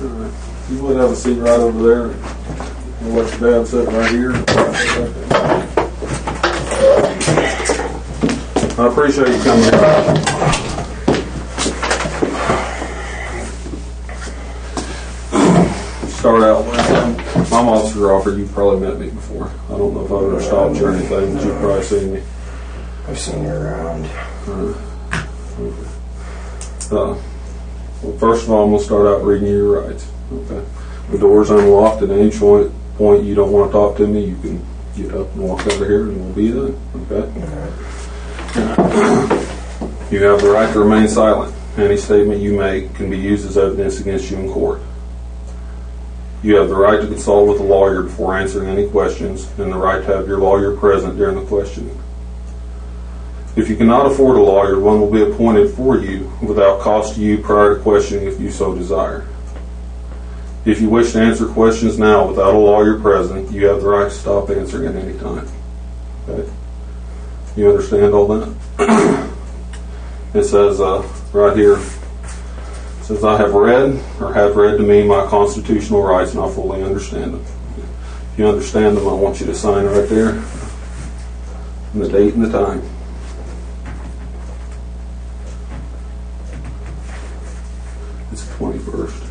You would have a seat right over there. We'll let your dad sit right here. I appreciate you coming here. Start out with, I'm Officer Crawford. You've probably met me before. I don't know if I've ever stopped you or anything, but you've probably seen me. I've seen you around. Well, first of all, I'm going to start out reading you your rights. Okay. The door's unlocked. At any point you don't want to talk to me, you can get up and walk over here and we'll be done. Okay? You have the right to remain silent. Any statement you make can be used as evidence against you in court. You have the right to consult with a lawyer before answering any questions and the right to have your lawyer present during the questioning. If you cannot afford a lawyer, one will be appointed for you without cost to you prior to questioning if you so desire. If you wish to answer questions now without a lawyer present, you have the right to stop answering at any time. Okay? You understand all that? It says right here, it says, I have read to me my constitutional rights and I fully understand them. If you understand them, I want you to sign right there, and the date and the time. It's the 21st.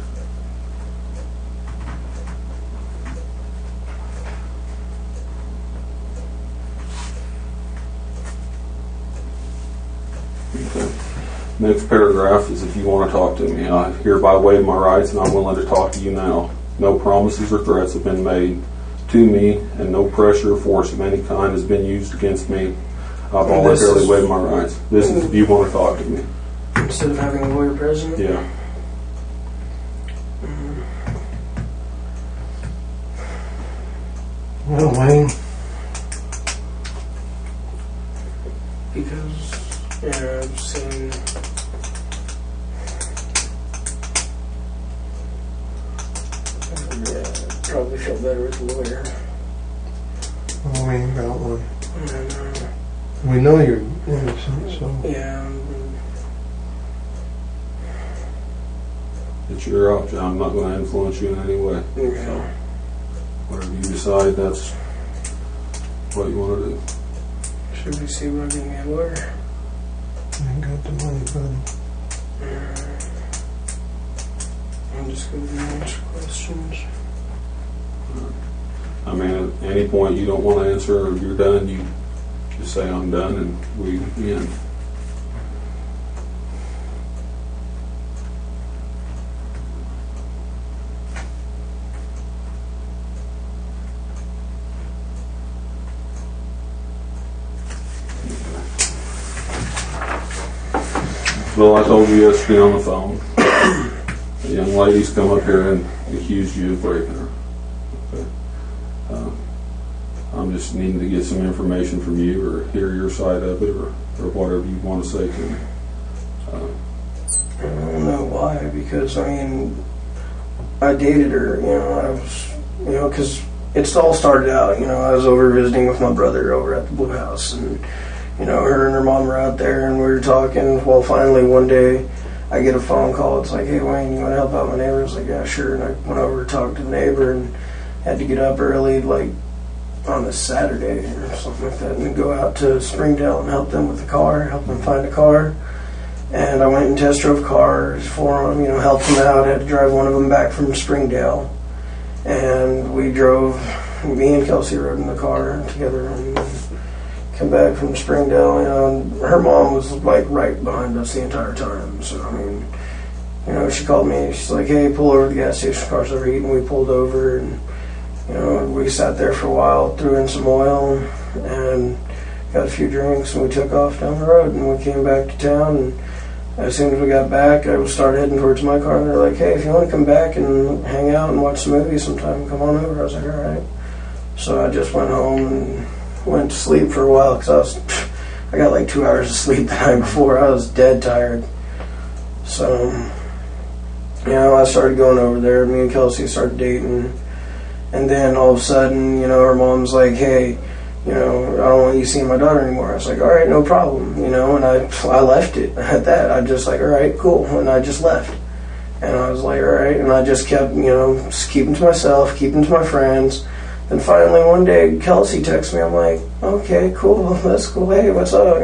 Okay. Next paragraph is if you want to talk to me. I hereby waive my rights and I'm willing to talk to you now. No promises or threats have been made to me and no pressure or force of any kind has been used against me. I've voluntarily waived my rights. This is if you want to talk to me. Instead of having a lawyer present? Yeah. Well, Wayne. Because, yeah, I've seen... Yeah, I'd probably feel better with a lawyer. Well, we ain't got one. And, We know you're innocent, so... yeah. It's your option. I'm not going to influence you in any way. Yeah. So, whatever you decide, that's what you want to do. Should we see about getting a lawyer? I ain't got the money, buddy. I'm just going to answer questions. I mean, at any point you don't want to answer or you're done, you just say I'm done and we end. Well, I told you yesterday on the phone, the young lady's come up here and accused you of raping her. Okay. I'm just needing to get some information from you or hear your side of it or whatever you want to say to me. I don't know why, because, I mean, I dated her, because it all started out, I was over visiting with my brother over at the Blue House, and, her and her mom were out there, and we were talking. Well, finally, one day, I get a phone call. It's like, hey, Wayne, you want to help out my neighbor? I was like, yeah, sure. And I went over to talk to the neighbor and had to get up early, like, on a Saturday or something like that, and go out to Springdale and help them with the car, help them find a car. And I went and test drove cars for them, helped them out. Had to drive one of them back from Springdale. And we drove, me and Kelsey rode in the car together and come back from Springdale. And her mom was like right behind us the entire time. So, I mean, she called me. She's like, hey, pull over to the gas station. Car's overheating. We pulled over and, we sat there for a while, threw in some oil and got a few drinks, and we took off down the road. And we came back to town, and as soon as we got back, I started heading towards my car, and they're like, hey, if you want to come back and hang out and watch the movie sometime, come on over. I was like, all right. So I just went home and went to sleep for a while, because I got like 2 hours of sleep the night before. I was dead tired. So, I started going over there. Me and Kelsey started dating. And then all of a sudden, her mom's like, hey, I don't want you seeing my daughter anymore. I was like, all right, no problem, and I left it at that. I just like, all right, cool, and I just left. And I was like, alright, and I just kept, just keeping to myself, keeping to my friends. Then finally one day, Kelsey texted me. I'm like, okay, cool, that's cool. Hey, what's up,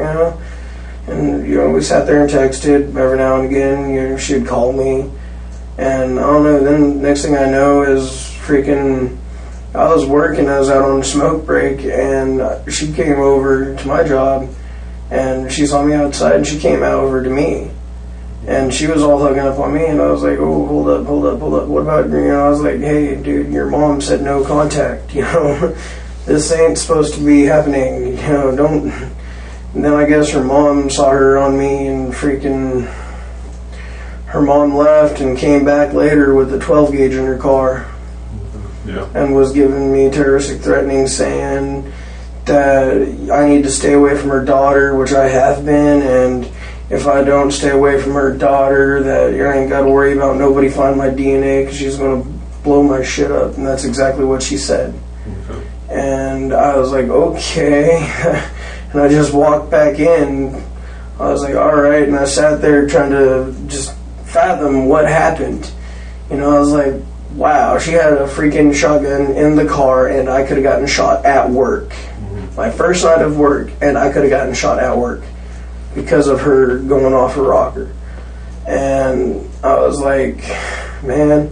And, we sat there and texted every now and again. She'd call me. And I don't know, then next thing I know is freaking, I was working, I was out on a smoke break, and she came over to my job, and she saw me outside, and she came out over to me. And she was all hugging up on me, and I was like, oh, hold up. What about, I was like, hey, dude, your mom said no contact, This ain't supposed to be happening, don't. And then I guess her mom saw her on me, and freaking, her mom left and came back later with a 12 gauge in her car. Yeah. And was giving me terroristic threatening, saying that I need to stay away from her daughter, which I have been, and if I don't stay away from her daughter, that you ain't got to worry about nobody finding my DNA because she's going to blow my shit up. And that's exactly what she said. Okay. And I was like, okay. And I just walked back in. I was like, alright. And I sat there trying to just fathom what happened. I was like, wow, she had a freaking shotgun in the car, and I could have gotten shot at work. My first night of work, and I could have gotten shot at work because of her going off her rocker. And I was like, man,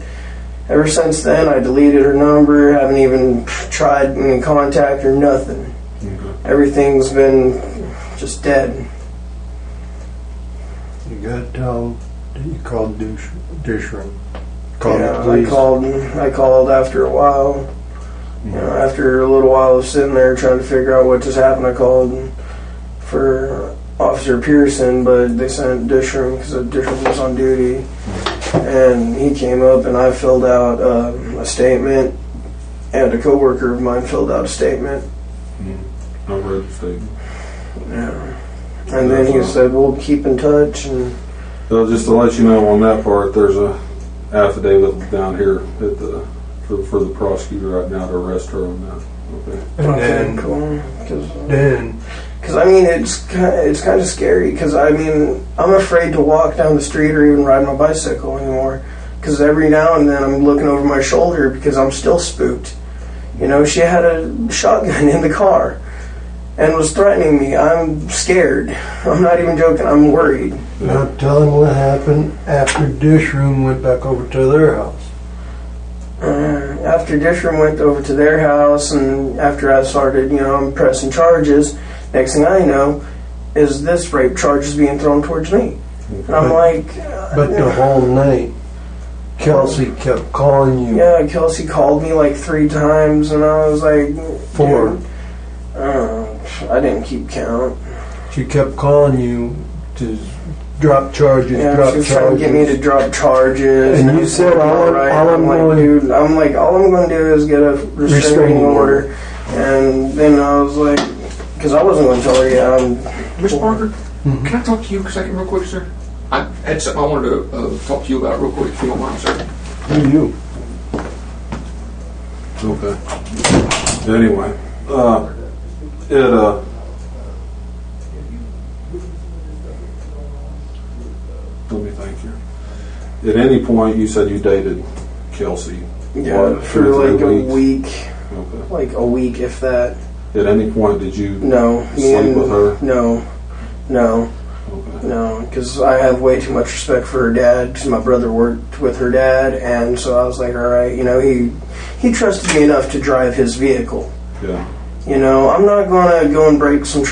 ever since then I deleted her number, haven't even tried any contact or nothing. Okay. Everything's been just dead. You got to tell them that you called dish room. I called after a while. After a little while of sitting there trying to figure out what just happened, I called for Officer Pearson, but they sent dish room because dish room was on duty. And he came up, and I filled out a statement, and a coworker of mine filled out a statement. I read the statement. Yeah. And then he said, we'll keep in touch. And just to let you know on that part, there's a affidavit down here at for the prosecutor right now to arrest her on that. Okay. And then, cool. Because it's kind of scary. Because I'm afraid to walk down the street or even ride my bicycle anymore. Because every now and then I'm looking over my shoulder because I'm still spooked. She had a shotgun in the car and was threatening me. I'm scared. I'm not even joking. I'm worried. now tell them what happened after dish room went back over to their house. After dish room went over to their house, and after I started, I'm pressing charges, next thing I know is this rape charge is being thrown towards me. And I'm like... But the whole night, Kelsey kept calling you. Yeah, Kelsey called me like 3 times, and I was like... 4. I didn't keep count. She kept calling you to drop charges, Yeah, she was trying to get me to drop charges. And you said, all I'm going to do... I'm like, all I'm going to do is get a restraining order. And then I was like, because I wasn't going to tell her yet. Mr. Parker, can I talk to you a second real quick, sir? I had something I wanted to talk to you about real quick, if you don't mind, sir. Who you? Okay. Anyway, let me think here. At any point, you said you dated Kelsey. Yeah, What, for 2 or like 3 a week. Okay. Like a week, if that. At any point, did you No. sleep with her? No. Okay. No, because I have way too much respect for her dad, because my brother worked with her dad, and so I was like, alright, he trusted me enough to drive his vehicle. Yeah. I'm not going to go and break some